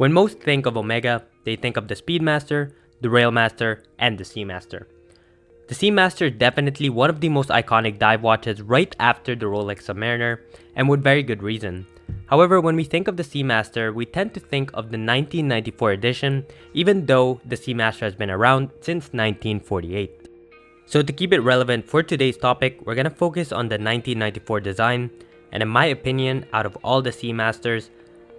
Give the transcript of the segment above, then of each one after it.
When most think of Omega, they think of the Speedmaster, the Railmaster, and the Seamaster. The Seamaster is definitely one of the most iconic dive watches right after the Rolex Submariner, and with very good reason. However, when we think of the Seamaster, we tend to think of the 1994 edition, even though the Seamaster has been around since 1948. So to keep it relevant for today's topic, we're going to focus on the 1994 design, and in my opinion, out of all the Seamasters,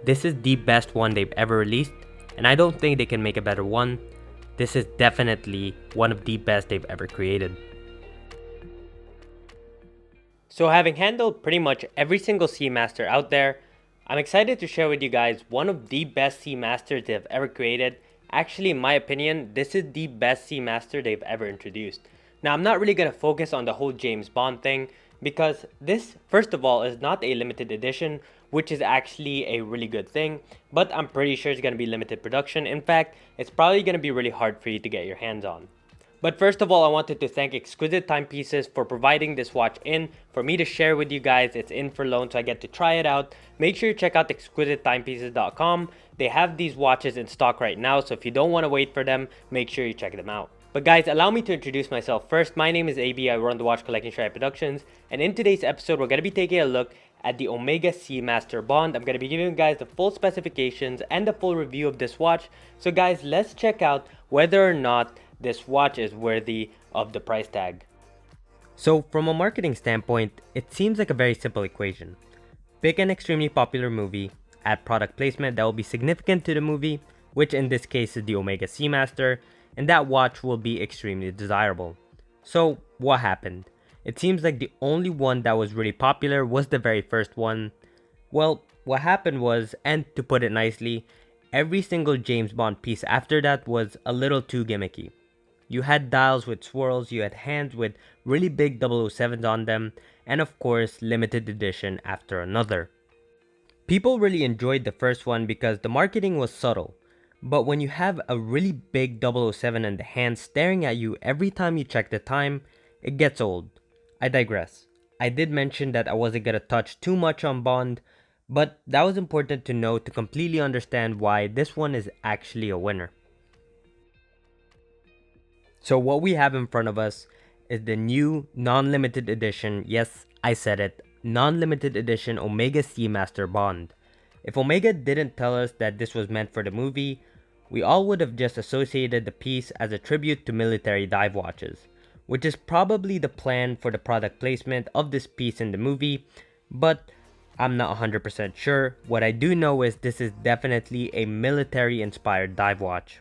this is the best one they've ever released, and I don't think they can make a better one. This is definitely one of the best they've ever created. So having handled pretty much every single Seamaster out there, I'm excited to share with you guys one of the best Seamasters they've ever created. Actually, in my opinion, this is the best Seamaster they've ever introduced. Now, I'm not really going to focus on the whole James Bond thing because this, first of all, is not a limited edition, which is actually a really good thing, but I'm pretty sure it's going to be limited production. In fact, it's probably going to be really hard for you to get your hands on. But first of all, I wanted to thank Exquisite Timepieces for providing this watch for me to share with you guys. It's in for loan, so I get to try it out. Make sure you check out exquisitetimepieces.com. They have these watches in stock right now, so if you don't want to wait for them, make sure you check them out. But guys, allow me to introduce myself first. My name is AB, I run the Watch Collecting Stripe Productions, and in today's episode, we're going to be taking a look at the Omega Seamaster Bond. I'm going to be giving you guys the full specifications and the full review of this watch. So guys, let's check out whether or not this watch is worthy of the price tag. So from a marketing standpoint, it seems like a very simple equation. Pick an extremely popular movie, add product placement that will be significant to the movie, which in this case is the Omega Seamaster, and that watch will be extremely desirable. So what happened? It seems like the only one that was really popular was the very first one. Well, what happened was, and to put it nicely, every single James Bond piece after that was a little too gimmicky. You had dials with swirls, you had hands with really big 007s on them, and of course limited edition after another. People really enjoyed the first one because the marketing was subtle. But when you have a really big 007 in the hand staring at you every time you check the time, it gets old. I digress. I did mention that I wasn't going to touch too much on Bond, but that was important to know to completely understand why this one is actually a winner. So what we have in front of us is the new non-limited edition, yes, I said it, non-limited edition Omega Seamaster Bond. If Omega didn't tell us that this was meant for the movie, we all would have just associated the piece as a tribute to military dive watches, which is probably the plan for the product placement of this piece in the movie, but I'm not 100% sure. What I do know is this is definitely a military inspired dive watch.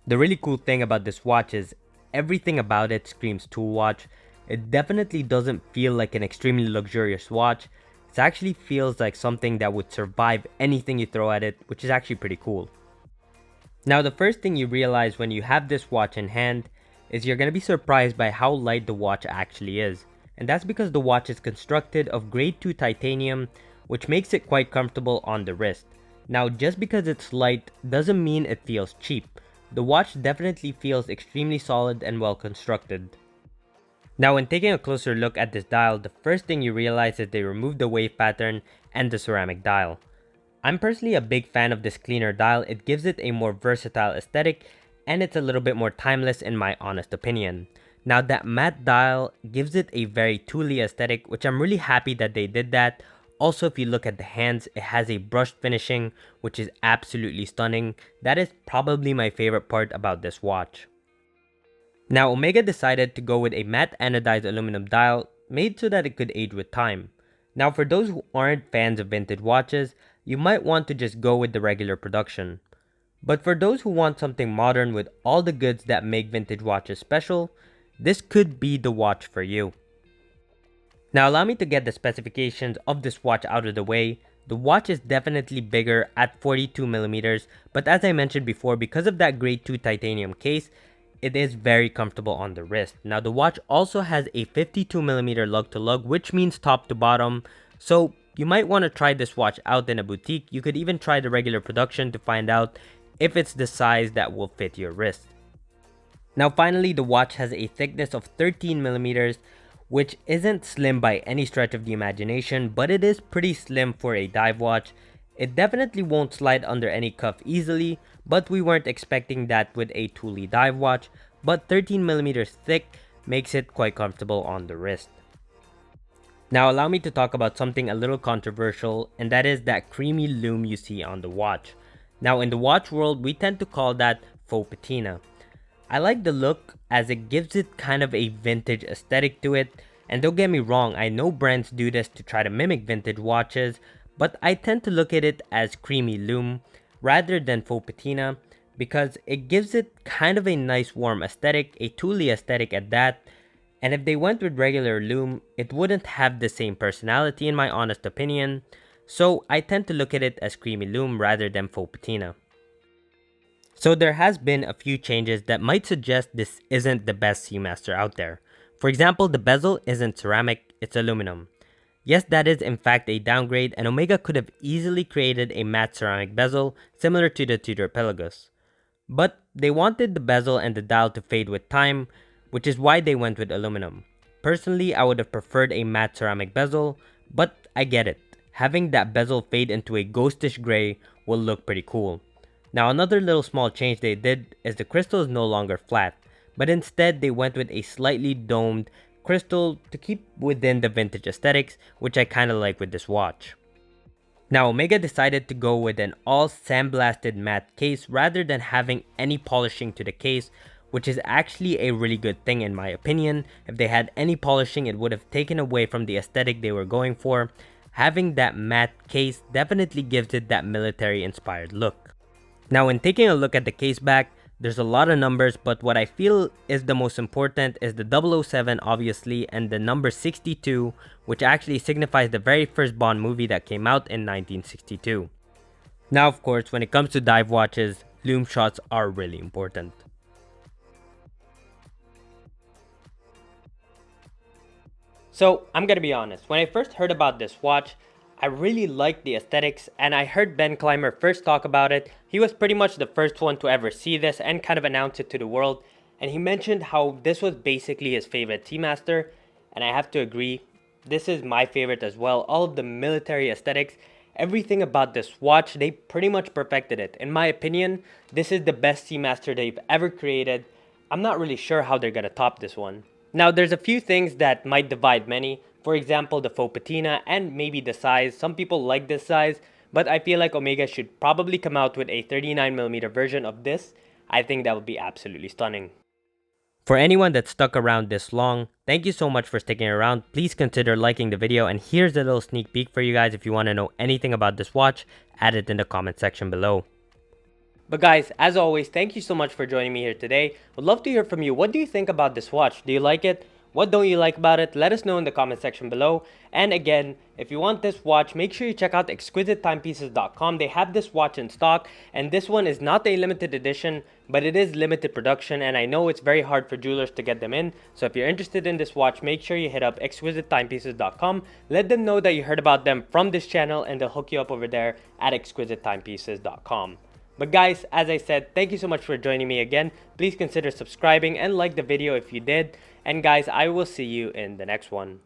The really cool thing about this watch is everything about it screams tool watch. It definitely doesn't feel like an extremely luxurious watch. It actually feels like something that would survive anything you throw at it, which is actually pretty cool. Now the first thing you realize when you have this watch in hand is you're going to be surprised by how light the watch actually is. And that's because the watch is constructed of grade 2 titanium, which makes it quite comfortable on the wrist. Now just because it's light doesn't mean it feels cheap. The watch definitely feels extremely solid and well constructed. Now when taking a closer look at this dial, the first thing you realize is they removed the wave pattern and the ceramic dial. I'm personally a big fan of this cleaner dial. It gives it a more versatile aesthetic and it's a little bit more timeless in my honest opinion. Now that matte dial gives it a very tooly aesthetic, which I'm really happy that they did that. Also, if you look at the hands, it has a brushed finishing, which is absolutely stunning. That is probably my favorite part about this watch. Now Omega decided to go with a matte anodized aluminum dial made so that it could age with time. Now for those who aren't fans of vintage watches, you might want to just go with the regular production. But for those who want something modern with all the goods that make vintage watches special, this could be the watch for you. Now allow me to get the specifications of this watch out of the way. The watch is definitely bigger at 42mm, but as I mentioned before, because of that grade 2 titanium case, it is very comfortable on the wrist. Now the watch also has a 52mm lug to lug, which means top to bottom, so you might want to try this watch out in a boutique. You could even try the regular production to find out if it's the size that will fit your wrist. Now finally, the watch has a thickness of 13mm, which isn't slim by any stretch of the imagination, but it is pretty slim for a dive watch. It definitely won't slide under any cuff easily, but we weren't expecting that with a Thule dive watch, but 13mm thick makes it quite comfortable on the wrist. Now allow me to talk about something a little controversial, and that is that creamy lume you see on the watch. Now in the watch world, we tend to call that faux patina. I like the look as it gives it kind of a vintage aesthetic to it, and don't get me wrong, I know brands do this to try to mimic vintage watches, but I tend to look at it as creamy lume rather than faux patina because it gives it kind of a nice warm aesthetic, a Thule aesthetic at that, and if they went with regular lume, it wouldn't have the same personality in my honest opinion, so I tend to look at it as creamy lume rather than faux patina. So there has been a few changes that might suggest this isn't the best Seamaster out there. For example, the bezel isn't ceramic, it's aluminum. Yes, that is in fact a downgrade, and Omega could have easily created a matte ceramic bezel similar to the Tudor Pelagus. But they wanted the bezel and the dial to fade with time, which is why they went with aluminum. Personally, I would have preferred a matte ceramic bezel, but I get it. Having that bezel fade into a ghostish gray will look pretty cool. Now another little small change they did is the crystal is no longer flat, but instead they went with a slightly domed crystal to keep within the vintage aesthetics, which I kinda like with this watch. Now Omega decided to go with an all sandblasted matte case rather than having any polishing to the case, which is actually a really good thing in my opinion. If they had any polishing, it would have taken away from the aesthetic they were going for. Having that matte case definitely gives it that military inspired look. Now when taking a look at the case back, there's a lot of numbers, but what I feel is the most important is the 007 obviously, and the number 62, which actually signifies the very first Bond movie that came out in 1962. Now of course, when it comes to dive watches, lume shots are really important. So I'm gonna be honest, when I first heard about this watch, I really liked the aesthetics, and I heard Ben Clymer first talk about it. He was pretty much the first one to ever see this and kind of announce it to the world, and he mentioned how this was basically his favorite Seamaster, and I have to agree, this is my favorite as well. All of the military aesthetics, everything about this watch, they pretty much perfected it. In my opinion, this is the best Seamaster they've ever created. I'm not really sure how they're gonna top this one. Now there's a few things that might divide many. For example, the faux patina and maybe the size. Some people like this size, but I feel like Omega should probably come out with a 39mm version of this. I think that would be absolutely stunning. For anyone that stuck around this long, thank you so much for sticking around. Please consider liking the video, and here's a little sneak peek for you guys. If you want to know anything about this watch, add it in the comment section below. But guys, as always, thank you so much for joining me here today. Would love to hear from you. What do you think about this watch? Do you like it? What don't you like about it? Let us know in the comment section below. And again, if you want this watch, make sure you check out exquisitetimepieces.com. They have this watch in stock, and this one is not a limited edition, but it is limited production, and I know it's very hard for jewelers to get them in. So if you're interested in this watch, make sure you hit up exquisitetimepieces.com. Let them know that you heard about them from this channel, and they'll hook you up over there at exquisitetimepieces.com. But guys, as I said, thank you so much for joining me again. Please consider subscribing and like the video if you did. And guys, I will see you in the next one.